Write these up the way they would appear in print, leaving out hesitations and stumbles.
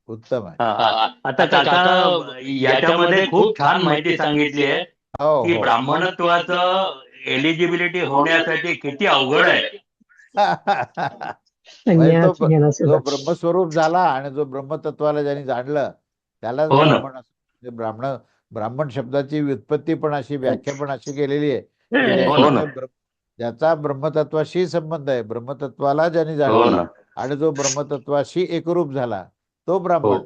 उत्तम आहे. आता काका याच्यामध्ये खूप छान माहिती सांगितली आहे हो की हो. ब्राह्मणत्वाचं एलिजिबिलिटी होण्यासाठी किती अवघड आहे. म्हणजे तो संन्यास घेणं जो सुद्धा. ब्रह्मस्वरूप झाला आणि जो ब्रह्मतत्वाला ज्यांनी जाणलं त्यालाच हो ना. ब्राह्मण म्हणजे ब्राह्मण शब्दाची व्युत्पत्ती पण अशी, व्याख्या पण अशी केलेली आहे की हो ना. ज्याचा ब्रह्मतत्वाशी संबंध आहे, ब्रह्मतत्वाला ज्यांनी हो जाणलं ना. आणि जो ब्रह्मतत्वाशी एकरूप झाला तो हो. ब्राह्मण.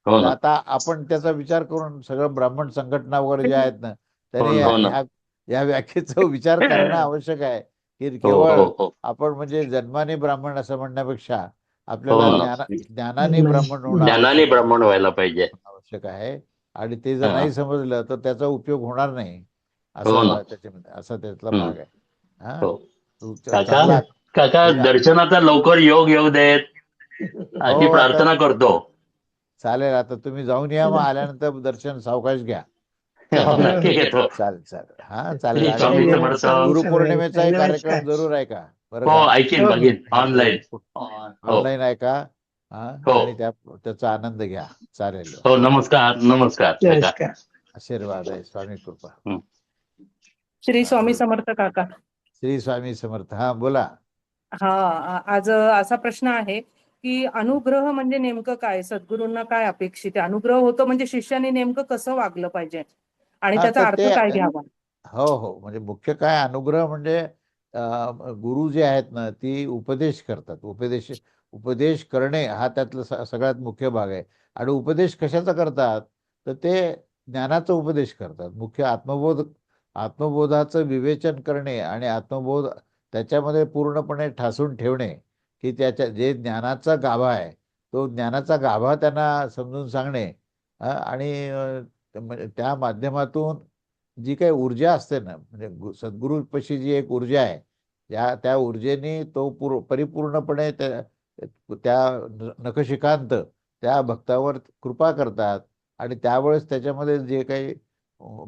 हो तर ना. आता आपण त्याचा विचार करून सगळं ब्राह्मण संघटना वगैरे ज्या आहेत ना, हो त्यांनी ना. या व्याख्येचा विचार करणं आवश्यक आहे की हो केवळ हो आपण म्हणजे जन्माने ब्राह्मण असं म्हणण्यापेक्षा हो आपल्याला ना. ज्ञानाने ब्राह्मण होणं ज्ञानाने आवश्यक आहे. ब्राह्मण व्हायला पाहिजे. आवश्यक आहे. आणि ते जर हा. नाही समजलं तर त्याचा उपयोग होणार नाही, हो असा ना. त्याच्यामध्ये असा त्यातला हम्म. भाग आहे. हा. हो. तू काका चांगला काका तुम्ही दर्शनाचा लवकर योग येऊ देत हो अशी आता प्रार्थना करतो. चालेल. आता तुम्ही जाऊन या, मग आल्यानंतर दर्शन सावकाश घ्या. हो, नक्की घेतो. चालेल चालेल. हा चालेल. श्री आणि स्वामी समर्थ. गुरुपौर्णिमेचाही कार्यक्रम जरूर आहे का बरं हो, का. ऐकीन बघीन ऑनलाईन. हो ऑनलाईन आहे का. हा. हो आणि त्याचा आनंद घ्या. चालेल. हो. नमस्कार नमस्कार काका. नमस्कार. आशीर्वाद आहे. स्वामी कृपा. हं. श्री हा, स्वामी बोला. समर्थ काका. श्री स्वामी समर्थ. हा बोला. हा, आज असा प्रश्न आहे की अनुग्रह म्हणजे नेमकं काय, सद्गुरूंना काय अपेक्षित आहे, अनुग्रह होतो म्हणजे शिष्याने नेमकं कसं वागलं पाहिजे आणि हा त्याचा तर अर्थ ते काय घ्यावा. हो हो. म्हणजे मुख्य काय अनुग्रह म्हणजे गुरु जे आहेत ना ती उपदेश करतात. उपदेश करणे हा त्यातला सगळ्यात मुख्य भाग आहे. आणि उपदेश कशाचा करतात तर ते ज्ञानाचा उपदेश करतात. मुख्य आत्मबोधाचं विवेचन करणे आणि आत्मबोध त्याच्यामध्ये पूर्णपणे ठासून ठेवणे, की त्याच्या जे ज्ञानाचा गाभा आहे तो ज्ञानाचा गाभा त्यांना समजून सांगणे. आणि म्हणजे त्या माध्यमातून जी काही ऊर्जा असते ना, म्हणजे सद्गुरूपाशी जी एक ऊर्जा आहे त्या ऊर्जेने तो परिपूर्णपणे त्या त्या नखशिखांत त्या भक्तावर कृपा करतात. आणि त्यावेळेस त्याच्यामध्ये जे काही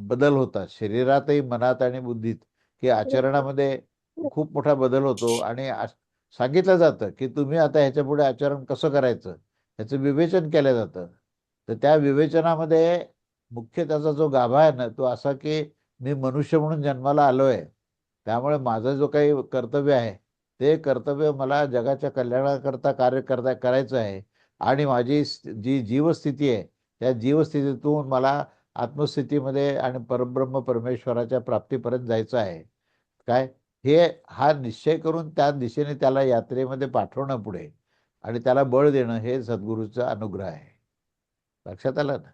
बदल होतात शरीरातही, मनात आणि बुद्धीत, की आचरणामध्ये खूप मोठा बदल होतो. आणि सांगितलं जातं की तुम्ही आता ह्याच्या पुढे आचरण कसं करायचं ह्याचं विवेचन केलं जातं. तर त्या विवेचनामध्ये मुख्य त्याचा जो गाभा आहे ना तो असा की मी मनुष्य म्हणून जन्माला आलोय, त्यामुळे माझं जो काही कर्तव्य आहे ते कर्तव्य मला जगाच्या कल्याणाकरता करायचं आहे. आणि माझी जी जीवस्थिती आहे त्या जीवस्थितीतून मला आत्मस्थितीमध्ये आणि परब्रह्म परमेश्वराच्या प्राप्तीपर्यंत जायचं आहे. काय हे हा निश्चय करून त्या दिशेने त्याला यात्रेमध्ये पाठवणं पुढे आणि त्याला बळ देणं हे सद्गुरूचा अनुग्रह आहे. लक्षात आलं ना.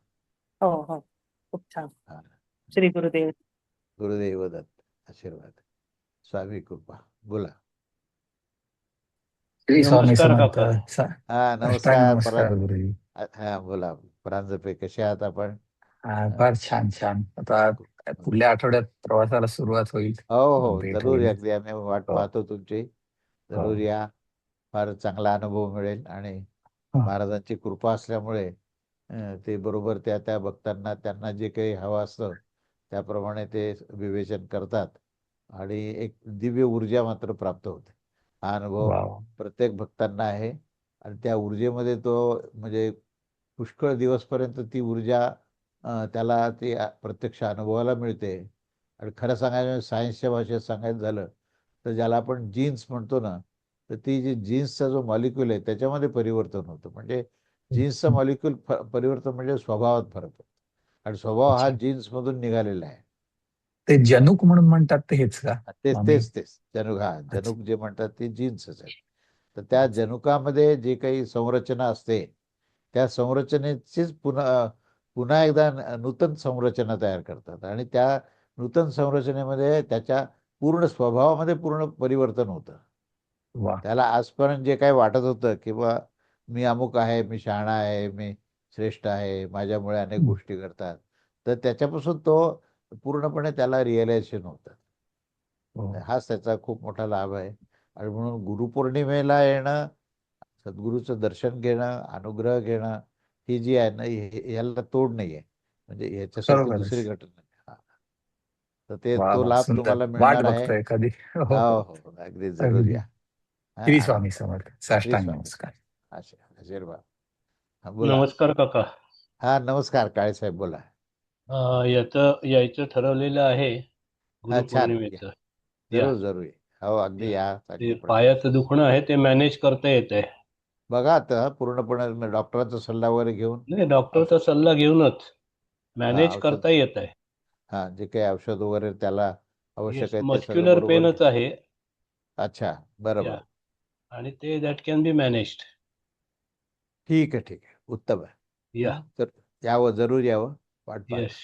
हो हो, खूप छान. हा. श्री गुरुदेव. गुरुदेव दत्त. आशीर्वाद. स्वामी कृपा. बोला. श्री स्वामी नमस्कार समर्थ. काका. हा साष्टांग नमस्कार नमस्कार गुरुजी. हा बोला. परांजपे कसे आहात आपण. फार छान छान. आता पुढल्या आठवड्यात प्रवासाला सुरुवात होईल. हो हो भेट जरूर होईल. अगदी आम्ही वाट हो पाहतो तुमची. हो जरूर या. फार चांगला अनुभव मिळेल. आणि हो. महाराजांची कृपा असल्यामुळे ते बरोबर त्या भक्तांना त्यांना जे काही हवं असतं त्याप्रमाणे ते विवेचन करतात. आणि एक दिव्य ऊर्जा मात्र प्राप्त होते. हा अनुभव वाव. प्रत्येक भक्तांना आहे. आणि त्या ऊर्जेमध्ये तो म्हणजे पुष्कळ दिवसपर्यंत ती ऊर्जा त्याला ती प्रत्यक्ष अनुभवाला मिळते. आणि खरं सांगायचं सायन्सच्या भाषेत सांगायचं झालं तर ज्याला आपण जीन्स म्हणतो ना, तर ती जी जीन्सचा जो मॉलिक्यूल आहे त्याच्यामध्ये परिवर्तन होतं. म्हणजे जीन्सचा मॉलिक्यूल परिवर्तन म्हणजे स्वभावात फरक पडतो. आणि स्वभाव हा अच्छा. जीन्समधून निघालेला आहे. ते जनुक म्हणून म्हणतात ते हेच का तेच स्वामी? तेच तेच जनुक. हा अच्छा जनुक जे म्हणतात ते जीन्सच आहेत. तर त्या अच्छा. जनुकामध्ये जे काही संरचना असते त्या संरचनेचीच पुन्हा पुन्हा एकदा नूतन संरचना तयार करतात. आणि त्या नूतन संरचनेमध्ये त्याच्या पूर्ण स्वभावामध्ये पूर्ण परिवर्तन होतं. वा. त्याला आजपर्यंत जे काही वाटत होतं की बा मी अमुक आहे, मी शहाणा आहे, मी श्रेष्ठ आहे, माझ्यामुळे अनेक हं. गोष्टी घडतात, तर त्याच्यापासून तो पूर्णपणे त्याला रिअलायझेशन होतं. हो. हाच त्याचा खूप मोठा लाभ आहे. आणि म्हणून गुरुपौर्णिमेला येणं, सद्गुरूचं दर्शन घेणं, अनुग्रह घेणं ही जी आहे ना ह्याला तोड नाही आहे. म्हणजे ह्याच्यासारखी खरोखरच. दुसरी घटना नाही. हा. तर ते वा तो वा, लाभ सुंदर. तुम्हाला वाट मिळणार आहे. बघतोय कधी. हो हो हो. हो अगदी जरूर अगदी. या. हा श्री स्वामी आनंद. समर्थ. श्री साष्टांग स्वामी. नमस्कार. आशीर्वाद. हा, बोला. नमस्कार काका. हा, नमस्कार काळे साहेब, बोला. यायचं ठरवलेलं आहे हा, छान या. गुरुपौर्णिमेचं. या. जरूर जरूर या. हो, अगदी या. या, ते चांगल्यापणे. पायाचं दुखणं आहे ते मॅनेज करता येतंय. बघा आता पूर्णपणे डॉक्टरांचा सल्ला वगैरे घेऊन नाही, डॉक्टरचा औषध, सल्ला घेऊनच हा, मॅनेज औषध, करता येत आहे. हा, जे काही औषध वगैरे त्याला आवश्यक येस, आहे ते सगळं मस्क्युलर बरोबर. पेनच आहे. अच्छा, या. बरोबर. आणि ते दॅट कॅन बी मॅनेज्ड. ठीक आहे, ठीक आहे, उत्तम आहे. या. तर यावं, जरूर यावं, वाट पाहतो. येस.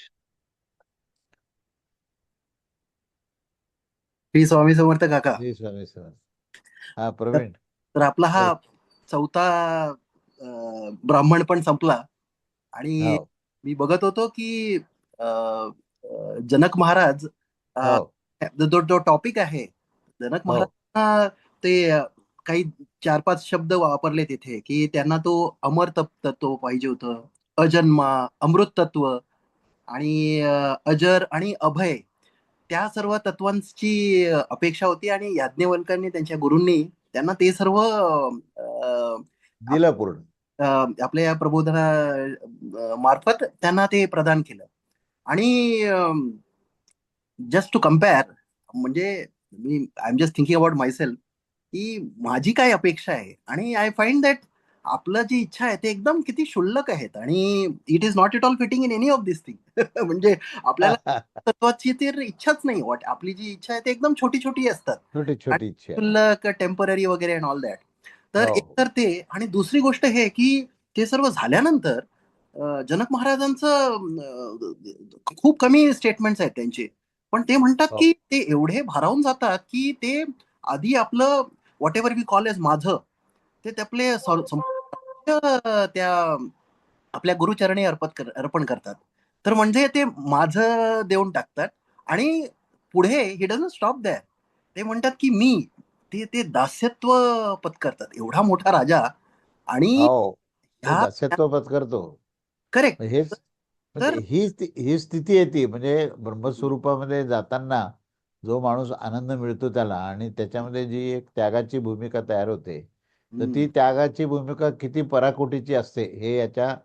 श्री स्वामी समर्थ काका. श्री स्वामी समर्थ. हा, तर प्रवीण. तर आपला हा बोल. चौथा ब्राह्मण पण संपला आणि हो मी बघत होतो की अ, अ, जनक महाराज अ, हो जो टॉपिक आहे जनक हो महाराज ते काही 4-5 शब्द वापरले तिथे की त्यांना तो अमर तत्व पाहिजे होतं, अजन्मा, अमृत तत्व आणि अजर आणि अभय, त्या सर्व तत्वांची अपेक्षा होती आणि याज्ञवल्क्यांनी त्यांच्या गुरूंनी त्यांना ते सर्व दिलं पूर्ण. आपल्या या प्रबोधना मार्फत त्यांना ते प्रदान केलं. आणि जस्ट टू कम्पेअर, म्हणजे मी I am just thinking about myself की माझी काय अपेक्षा आहे आणि आय फाइंड दॅट आपलं जी इच्छा आहे ते एकदम किती क्षुल्लक आहेत आणि it is not at all fitting in any of this thing. म्हणजे आपल्याला तत्वाची तर इच्छाच नाही. वाट आपली जी इच्छा आहे ते एकदम छोटी छोटी असतात छोटी आणि छोटी इच्छा. क्षुल्लक, टेम्पररी वगैरे अँड ऑल दॅट. तर हो एक तर ते, आणि दुसरी गोष्ट हे की ते सर्व झाल्यानंतर जनक महाराजांचं खूप कमी स्टेटमेंट्स आहेत त्यांचे, पण ते म्हणतात हो की ते एवढे भारावून जातात की ते आधी आपलं whatever we call as माझं, ते ते आपले त्या आपल्या गुरुचरणी अर्पण करतात. तर म्हणजे ते माझं देऊन टाकतात आणि पुढे ही डझंट स्टॉप दॅर. ते म्हणतात की मी, ते ते दास्यत्व पत्करतात, एवढा मोठा राजा. आणि हो ते ह्या, दास्यत्व पत्करतो. करेक्ट. हेच म्हणजे तर ही स्थिती येते, म्हणजे ब्रह्मस्वरूपामध्ये जाताना जो माणूस आनंद मिळतो त्याला, आणि त्याच्यामध्ये जी एक त्यागाची भूमिका तयार होते, तर ती त्यागाची भूमिका किती पराकोटीची असते हे याच्या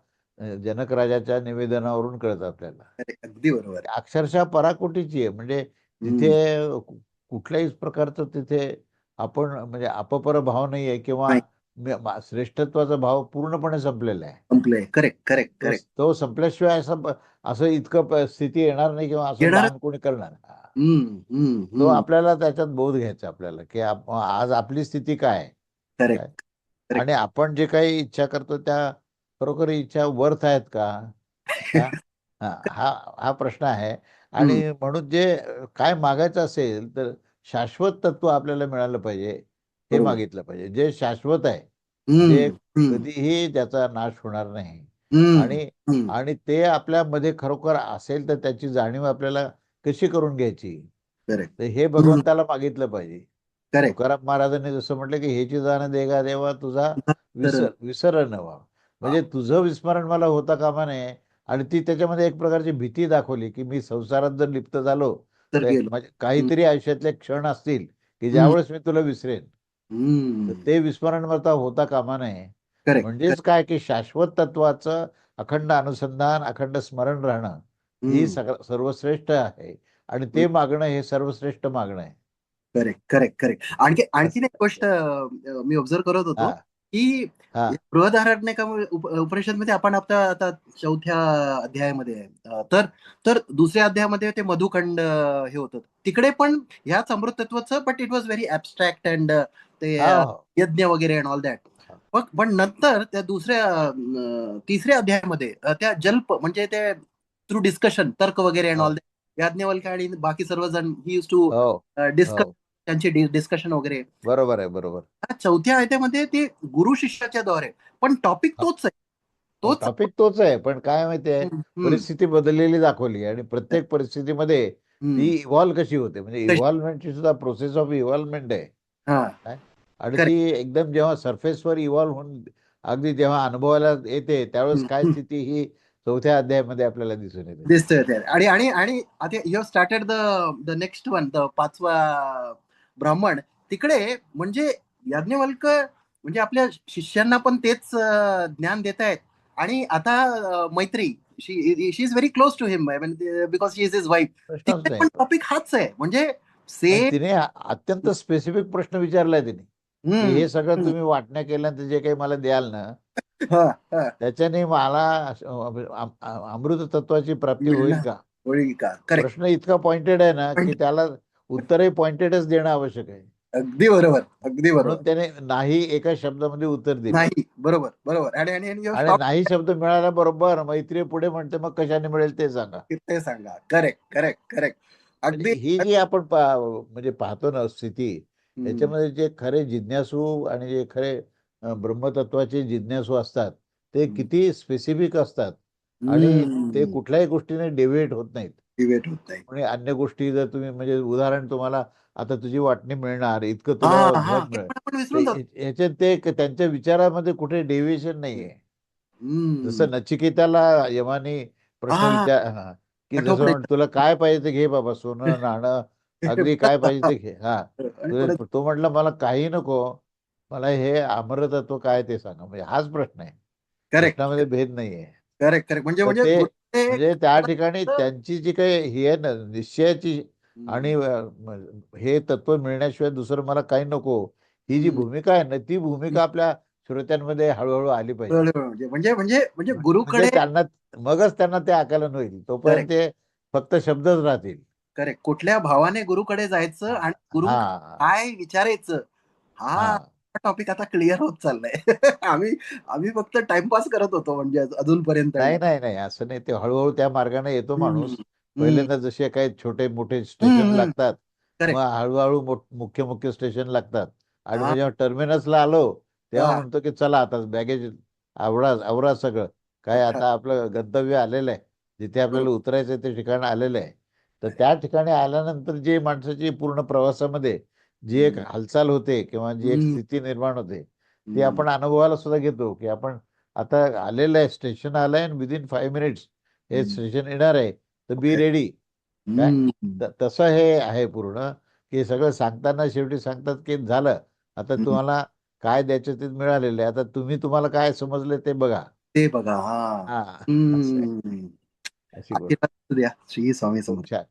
जनक राजाच्या निवेदनावरून कळतं आपल्याला. अगदी बरोबर. अक्षरशः पराकोटीची आहे. म्हणजे तिथे कुठल्याही प्रकारचं तिथे आपण म्हणजे अपपर भाव नाही आहे, किंवा नाही, श्रेष्ठत्वाचा भाव पूर्णपणे संपलेला आहे. संपलंय. करेक्ट करेक्ट तो करेक्ट. तो संपल्याशिवाय असं इतकं स्थिती येणार नाही, किंवा असं येणार. दान कोणी करणार. तो करेक्ट आपल्याला त्याच्यात बोध घ्यायचा आपल्याला, की आज आपली स्थिती काय आहे, काय, करेक्ट. आणि आपण जे काही इच्छा करतो त्या खरोखर इच्छा वर्थ आहेत का. हा हा हा हा प्रश्न आहे. आणि म्हणून जे काय मागायचं असेल तर शाश्वत तत्व आपल्याला मिळालं पाहिजे, हे बरोबर. मागितलं पाहिजे, जे शाश्वत आहे, जे हम्म, हम्म, कधीही त्याचा नाश होणार नाही. हम्म, आणि हम्म. आणि ते आपल्यामध्ये खरोखर असेल तर त्याची जाणीव आपल्याला कशी करून घ्यायची, करेक्ट. तर हे भगवंताला मागितलं पाहिजे. करेक्ट. तुकाराम महाराजांनी जसं म्हटलं की हेची जाण देगा देवा तुझा तर विसर नवा. म्हणजे तुझं विस्मरण मला होता कामा नये. आणि ती त्याच्यामध्ये एक प्रकारची भीती दाखवली की मी संसारात जर लिप्त झालो तर तर गेलो. म्हणजे काहीतरी आयुष्यातले क्षण असतील की हम्म, ज्यावेळेस मी तुला विसरेन, तर हम्म. ते विस्मरण मला होता कामा नये. करेक्ट. म्हणजेच काय की शाश्वत तत्वाचं अखंड अनुसंधान, अखंड स्मरण राहणं ही सर्वश्रेष्ठ आहे. आणि ते मागणं हे सर्वश्रेष्ठ मागणं आहे. Correct correct correct. आणखीन एक गोष्ट मी ऑब्झर्व करत होतो हा की हा बृहदारण्यका उपनिषदमध्ये आपण आता चौथ्या अध्यायामध्ये आहे. तर तर दुसऱ्या अध्यायामध्ये ते मधुखंड हे होतं तिकडे पण ह्याच अमृतत्वाचं, but it was very abstract and ते हा हो. यज्ञ वगैरे अँड ऑल दॅट. पण नंतर त्या तिसऱ्या अध्यायामध्ये त्या जल्प म्हणजे ते थ्रू डिस्कशन, तर्क वगैरे अँड हो ऑल दॅट, याज्ञवल्क्य आणि बाकी सर्वजण ही युज टू हो डिस्कस, हो त्यांची डिस्कशन वगैरे. बरोबर आहे, बरोबर. चौथ्या आयत्यामध्ये ते गुरु शिष्याच्या द्वारे, पण टॉपिक तोच आहे. तोच. टॉपिक तोच आहे, पण काय माहितीये, हम्म, हम्म, परिस्थिती बदललेली दाखवली, आणि प्रत्येक परिस्थितीमध्ये ती हम्म. इव्हॉल्व कशी होते, म्हणजे इव्हॉल्वमेंटची सुद्धा प्रोसेस ऑफ इव्हॉल्वमेंट आहे. हा, काय? आणि ती करेक्ट. एकदम जेव्हा सरफेसवर इव्हॉल्व होऊन अगदी जेव्हा अनुभवायला येते त्यावेळेस काय स्थिती ही चौथ्या अध्यायामध्ये आपल्याला दिसून येते. दिसतोय ते. आणि आणि आणि आता you started the next one, the पाचवा ब्राह्मण. तिकडे म्हणजे याज्ञवल्क म्हणजे आपल्या शिष्यांना पण तेच ज्ञान देत आहेत आणि आता Maitri she is very close to him because she is his wife. प्रश्नच तिकडे नाही पण तो. टॉपिक हाच आहे म्हणजे आणि सेम. तिने अत्यंत स्पेसिफिक प्रश्न विचारलाय तिने की हे सगळं तुम्ही वाटण्या केल्यानंतर जे काही मला द्याल ना त्याच्याने मला अमृत तत्वाची प्राप्ती होईल का? होईल का? करेक्ट. प्रश्न इतका पॉइंटेड आहे ना की त्याला उत्तरही पॉइंटेडच देणं आवश्यक आहे. अगदी बरोबर, अगदी बरोबर. म्हणून त्याने नाही एका शब्दामध्ये उत्तर दिलं. नाही, बरोबर बरोबर. आणि आणि नाही शब्द मिळाला बरोबर मैत्री पुढे म्हणते मग कशाने मिळेल ते सांगा. ते सांगा. Correct correct correct. म्हणजे अगदी. ही जी आपण म्हणजे पाहतो ना स्थिती, याच्यामध्ये जे खरे जिज्ञासू आणि जे खरे ब्रह्मतत्वाचे जिज्ञासू असतात ते किती स्पेसिफिक असतात आणि ते कुठल्याही गोष्टीने डेव्हिएट होत नाहीत. डिबेट होत नाही. आणि अन्य गोष्टी जर तुम्ही म्हणजे उदाहरण तुम्हाला आता तुझी वाटणी मिळणार इतकं तुला धन मिळेल आपण विसरून जातो. याच्यात ते त्यांच्या विचारामध्ये कुठे डेव्हिएशन नाहीये. जसं नचिकेताला यमानी प्रश्न की जसं म्हण तुला काय पाहिजे ते घे बाबा, सोनं नाणं अगदी काय पाहिजे ते घे. तो म्हटलं मला काही नको, मला हे अमरतत्व काय ते सांगा. म्हणजे हाच प्रश्न आहे. करेक्ट प्रश्नामध्ये भेद नाहीये. Correct correct. म्हणजे तर ते म्हणजे म्हणजे त्या ठिकाणी त्यांची जी काही ही आहे ना निश्चयाची आणि हे तत्व मिळण्याशिवाय दुसरं मला काही नको, ही जी भूमिका आहे ना ती भूमिका आपल्या श्रोत्यांमध्ये हळूहळू आली पाहिजे. म्हणजे म्हणजे म्हणजे म्हणजे गुरुकडे त्यांना मगच त्यांना ते आकलन होईल. तोपर्यंत ते फक्त शब्दच राहतील. करेक्ट. कुठल्या भावाने गुरुकडे जायचं आणि गुरु हा काय विचारायचं हा टॉपिक आता क्लिअर होत चाललाय. आम्ही फक्त टाइमपास करत होतो म्हणजे अजूनपर्यंत. नाही नाही नाही असं नाही. ते हळूहळू त्या मार्गाने येतो माणूस. पहिल्यांदा जसे काही छोटे मोठे स्टेशन लागतात मग हळूहळू मुख्य मुख्य स्टेशन लागतात आणि मग जेव्हा टर्मिनसला आलो तेव्हा म्हणतो की चला आता बॅगेज आवरा सगळं काय आता आपलं गंतव्य आलेलं आहे, जिथे आपल्याला उतरायचं ते ठिकाण आलेलं आहे. तर त्या ठिकाणी आल्यानंतर जी माणसाची पूर्ण प्रवासामध्ये जी एक हालचाल होते किंवा जी एक स्थिती निर्माण होते ती आपण अनुभवाला सुद्धा घेतो की आपण आता आलेलं आहे, स्टेशन आलंय आणि विदिन 5 मिनिट्स हे स्टेशन येणार आहे, तर बी रेडी. काय तसं हे आहे पूर्ण की सगळं सांगताना शेवटी सांगतात की झालं आता तुम्हाला काय द्यायचं ते मिळालेलं आहे, आता तुम्हाला काय समजलं ते बघा. ते बघा. हा अशी गोष्ट. आशीर्वाद द्या श्री स्वामी खूप समर्थ. छान.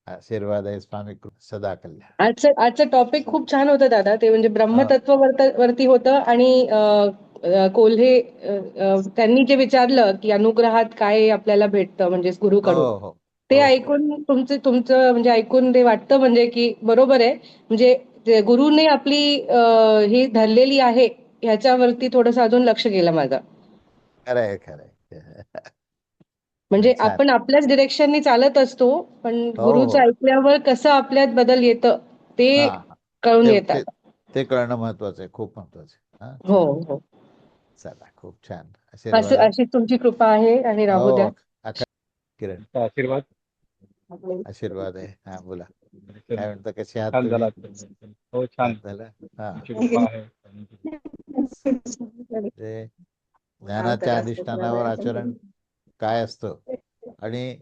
आशीर्वाद आहे स्वामी सदा कल्याण. आजचं टॉपिक खूप छान होतं दादा. ते म्हणजे ब्रह्मतत्व वरती होतं आणि कोल्हे त्यांनी जे विचारलं की अनुग्रहात काय आपल्याला भेटतं म्हणजे गुरुकडून, ते ऐकून तुमचं म्हणजे ऐकून ते वाटतं म्हणजे की बरोबर आहे. म्हणजे गुरुने आपली ही धरलेली आहे ह्याच्यावरती थोडंसं अजून लक्ष गेलं माझं. खरंय खरंय. म्हणजे छान. आपण आपल्याच डिरेक्शननी चालत असतो पण गुरुचं ऐकल्यावर कसं आपल्यात बदल येतं ते कळून येतात. ते कळणं महत्वाचं आहे, खूप महत्वाचं आहे. हो हो. चला खूप छान. आशीर्वाद अशी तुमची कृपा आहे आणि राहू द्या. किरण आशीर्वाद आशीर्वाद आहे. हा बोला काय म्हणता, कसे आहात छान तुम्ही? झाला. हो छान झालं. हा कृपा आहे. म्हणजे ज्ञानाच्या अधिष्ठानावर आचरण काय असतं आणि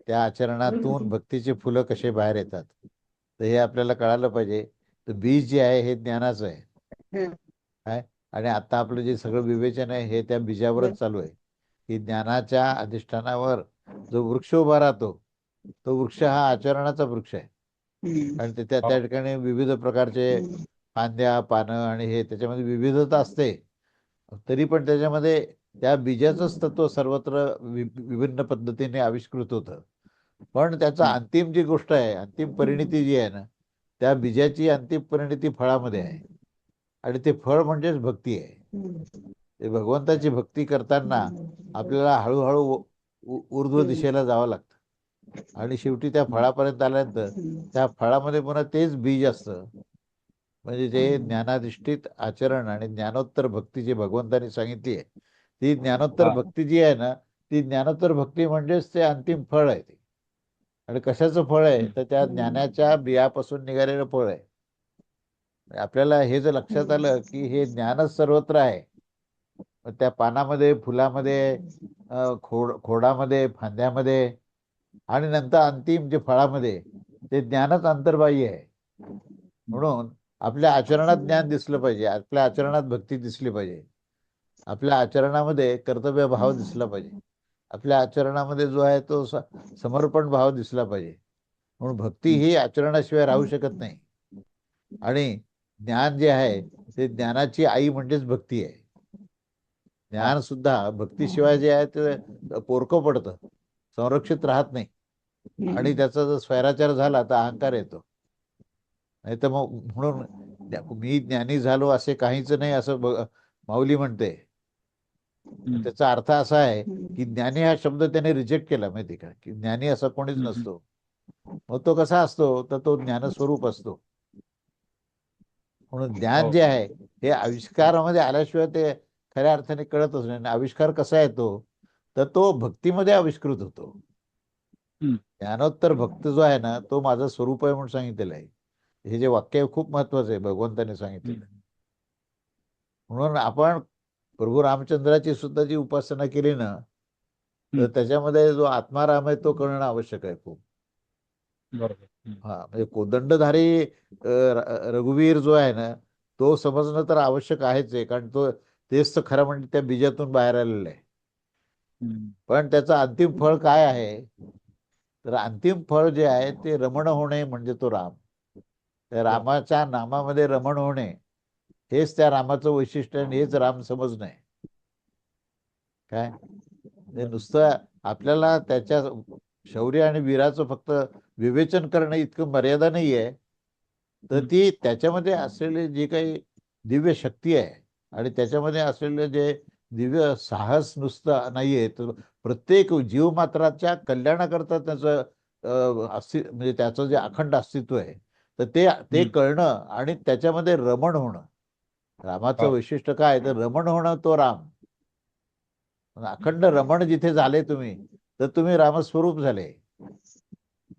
त्या आचरणातून भक्तीचे फुलं कसे बाहेर येतात तर हे आपल्याला कळालं पाहिजे. तर बीज जे आहे हे ज्ञानाचं आहे काय, आणि आता आपलं जे सगळं विवेचन आहे हे त्या बीजावरच चालू आहे की ज्ञानाच्या अधिष्ठानावर जो वृक्ष उभा राहतो तो वृक्ष हा आचरणाचा वृक्ष आहे. आणि त्या ठिकाणी विविध प्रकारचे फांद्या पानं आणि हे त्याच्यामध्ये विविधता असते, तरी पण त्याच्यामध्ये त्या बीजाचंच तत्व सर्वत्र विभिन्न पद्धतीने आविष्कृत होतं. पण त्याचा अंतिम जी गोष्ट आहे, अंतिम परिणिती जी आहे ना, त्या बीजाची अंतिम परिणिती फळामध्ये आहे आणि ते फळ म्हणजेच भक्ती आहे. ते भगवंताची भक्ती करताना आपल्याला हळूहळू ऊर्ध्व दिशेला जावं लागतं आणि शेवटी त्या फळापर्यंत आल्यानंतर त्या फळामध्ये पुन्हा तेच बीज असतं. म्हणजे जे ज्ञानाधिष्ठित आचरण आणि ज्ञानोत्तर भक्ती जी भगवंतांनी सांगितली आहे ती ज्ञानोत्तर भक्ती जी आहे ना, ती ज्ञानोत्तर भक्ती म्हणजेच ते अंतिम फळ आहे. ते आणि कशाचं फळ आहे तर त्या ज्ञानाच्या बियापासून निघालेलं फळ आहे. आपल्याला हे जर लक्षात आलं की हे ज्ञानच सर्वत्र आहे, त्या पानामध्ये फुलामध्ये खोडामध्ये फांद्यामध्ये आणि नंतर अंतिम जे फळामध्ये ते ज्ञानच अंतर्बाह्य आहे. म्हणून आपल्या आचरणात ज्ञान दिसलं पाहिजे, आपल्या आचरणात भक्ती दिसली पाहिजे. आपल्या आचरणामध्ये कर्तव्य भाव दिसला पाहिजे. आपल्या आचरणामध्ये जो आहे तो समर्पण भाव दिसला पाहिजे. म्हणून भक्ती ही आचरणाशिवाय राहू शकत नाही. आणि ज्ञान जे आहे ते ज्ञानाची आई म्हणजेच भक्ती आहे. ज्ञान सुद्धा भक्तीशिवाय जे आहे ते पोरकं पडतं, संरक्षित राहत नाही. आणि त्याचा जर स्वैराचार झाला तर अहंकार येतो. नाही तर मग म्हणून मी ज्ञानी झालो असे काहीच नाही असं माऊली म्हणते. त्याचा अर्थ असा आहे की ज्ञानी हा शब्द त्याने रिजेक्ट केला, माहिती का, की ज्ञानी असा कोणीच नसतो. मग तो कसा असतो तर तो ज्ञानस्वरूप असतो. म्हणून ज्ञान जे आहे हे आविष्कारामध्ये आल्याशिवाय ते खऱ्या अर्थाने कळतच नाही. आविष्कार कसा येतो तर तो भक्तीमध्ये आविष्कृत होतो. ज्ञानोत्तर भक्त जो आहे ना तो माझं स्वरूप आहे म्हणून सांगितलेलं आहे. हे जे वाक्य खूप महत्वाचं आहे, भगवंताने सांगितलेलं. म्हणून आपण प्रभू रामचंद्राची सुद्धा जी उपासना केली ना तर त्याच्यामध्ये जो आत्माराम आहे तो कळणं आवश्यक आहे खूप. हा म्हणजे कोदंडधारी रघुवीर जो आहे ना तो समजणं तर आवश्यक आहेच आहे, कारण तो तेच तर खरं म्हणजे त्या बीजातून बाहेर आलेलं आहे. पण त्याचं अंतिम फळ काय आहे तर अंतिम फळ जे आहे ते रमण होणे म्हणजे तो राम. त्या रामाच्या नामामध्ये रमण होणे हेच त्या रामाचं वैशिष्ट्य आणि हेच राम समजणं आहे. काय नुसतं आपल्याला त्याच्या शौर्य आणि वीराचं फक्त विवेचन करणं इतकं मर्यादा नाही आहे, तर ती त्याच्यामध्ये असलेली जी काही दिव्य शक्ती आहे आणि त्याच्यामध्ये असलेले जे दिव्य साहस नुसतं नाहीये, तर प्रत्येक जीवमात्राच्या कल्याणाकरता त्याचं म्हणजे त्याचं जे अखंड अस्तित्व आहे तर ते कळणं आणि त्याच्यामध्ये रमण होणं. रामाचं वैशिष्ट्य काय तर रमण होणं तो राम. अखंड रमण जिथे झाले तुम्ही तर तुम्ही रामस्वरूप झाले.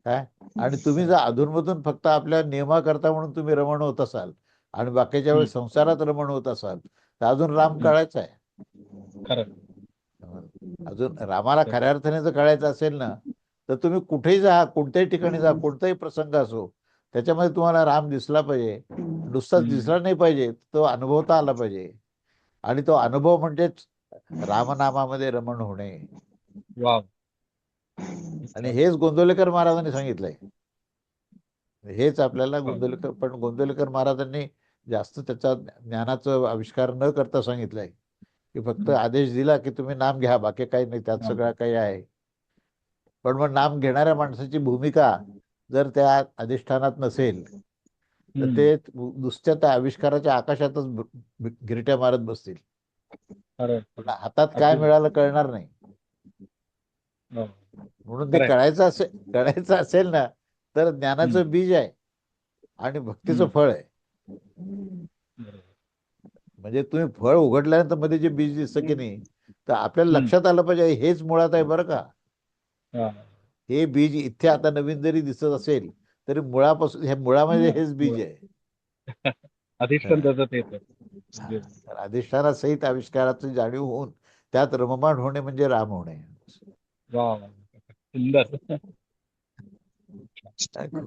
काय आणि तुम्ही जर अधूनमधून फक्त आपल्या नियमाकरता म्हणून तुम्ही रमण होत असाल आणि बाकीच्या वेळेस संसारात रमण होत असाल तर अजून राम कळायचा आहे. अजून रामाला खऱ्या अर्थाने जर कळायचं असेल ना तर तुम्ही कुठेही जा, कोणत्याही ठिकाणी जा, कोणताही प्रसंग असो त्याच्यामध्ये तुम्हाला राम दिसला पाहिजे. नुसताच दिसला नाही पाहिजे, तो अनुभवता आला पाहिजे. आणि तो अनुभव म्हणजेच रामनामामध्ये रमण होणे. आणि हेच गोंदवलेकर महाराजांनी सांगितलंय. हेच आपल्याला गोंदवलेकर महाराजांनी जास्त त्याचा ज्ञानाचा आविष्कार न करता सांगितलंय की फक्त आदेश दिला की तुम्ही नाम घ्या, बाकी काही नाही, त्यात सगळं काही आहे. पण मग नाम घेणाऱ्या माणसाची भूमिका जर त्या अधिष्ठानात नसेल तर ते नुसत्या त्या आविष्काराच्या आकाशातच गिरट्या मारत बसतील. हातात काय मिळालं कळणार नाही. म्हणून ते कळायचं असेल ना तर ज्ञानाचं बीज आहे आणि भक्तीचं फळ आहे. म्हणजे तुम्ही फळ उघडल्यानंतर मध्ये जे बीज दिसतं की नाही तर आपल्याला लक्षात आलं पाहिजे हेच मुळात आहे बरं का. हे बीज इथे आता नवीन जरी दिसत असेल तरी मुळापासून ह्या मुळामध्ये हेच बीज आहे. अधिष्ठानासहित आविष्काराची जाणीव होऊन त्यात रममाण होणे म्हणजे राम होणे.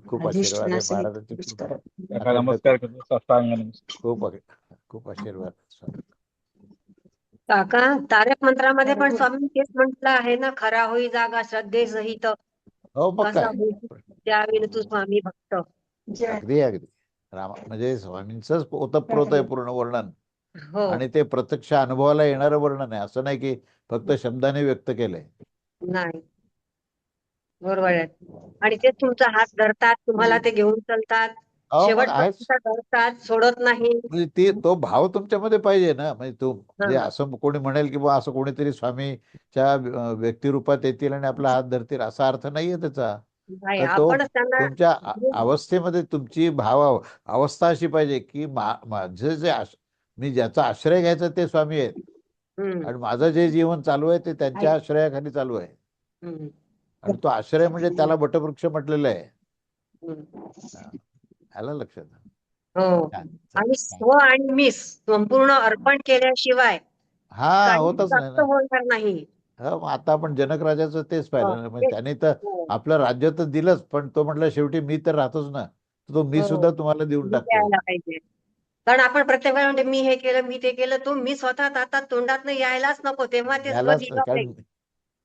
खूप आशीर्वाद आहे महाराजांचे. खूप आशीर्वाद. काका तारक मंत्रामध्ये पण स्वामी तेच म्हटलं आहे ना, खरा होई जागा श्रद्धेसहित हो मग कसा काय होई त्यावेळी तू स्वामी भक्त. अगदी अगदी म्हणजे स्वामींचंच ओतप्रोत आहे पूर्ण वर्णन. हो आणि ते प्रत्यक्ष अनुभवाला येणारं वर्णन आहे, असं नाही की फक्त शब्दाने व्यक्त केलंय. नाही बरोबर आहे. आणि ते तुमचा हात धरतात, तुम्हाला ते घेऊन चालतात, शेवटपर्यंत धरतात, सोडत नाही. म्हणजे तो भाव तुमच्यामध्ये पाहिजे ना. म्हणजे असं कोणी म्हणेल की बा असं कोणीतरी स्वामीच्या व्यक्तिरूपात येतील आणि आपला हात धरतील असा अर्थ नाहीये त्याचा. तर तो तुमच्या अवस्थेमध्ये तुमची अवस्था अशी पाहिजे की माझं जे मी ज्याचा आश्रय घ्यायचा ते स्वामी आहेत आणि माझं जे जीवन चालू आहे ते त्यांच्या आश्रयाखाली चालू आहे. आणि तो आश्रय म्हणजे त्याला वटवृक्ष म्हटलेलं आहे. आलं लक्षात. हो आणि स्व आणि मिस संपूर्ण अर्पण केल्याशिवाय होतच होणार नाही. आता आपण जनक राजाचं तेच पाहिलं ना. म्हणजे त्याने तर आपलं राज्य तर दिलंच पण तो म्हटलं शेवटी मी तर राहतोच ना, तो मी सुद्धा तुम्हाला देऊन टाकतो. कारण आपण प्रत्येक वेळा म्हणजे मी हे केलं, मी ते केलं, तो मी स्वतः आता तोंडातनं यायलाच नको, तेव्हा ते सगळं यालाच दिलं कारण पाहिजे.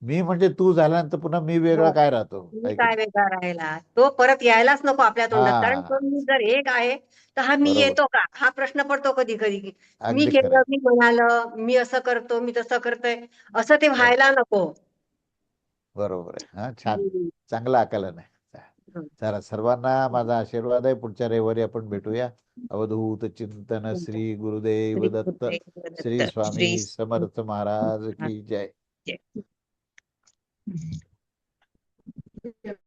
मी म्हणजे तू झाल्यानंतर पुन्हा मी वेगळा काय राहतो मी काय की काय नाही? वेगळा राहिला, तो परत यायलाच नको आपल्या तोंडात. कारण तो हा मी जर एक आहे तर हा मी बरोबर येतो का, हा प्रश्न पडतो कधी कधी. मी अगदी केलं, खरंय मी म्हणालं, मी असं करतो, मी तसं करतोय, असं ते बरोबर व्हायला नको. बरोबर आहे हा छान हम्म. चांगलं आकलन आहे. चला सर्वांना माझा आशीर्वाद आहे. पुढच्या रविवारी आपण भेटूया. अवधूत चिंतन श्री गुरुदेव दत्त. श्री स्वामी समर्थ महाराज की जय. जय.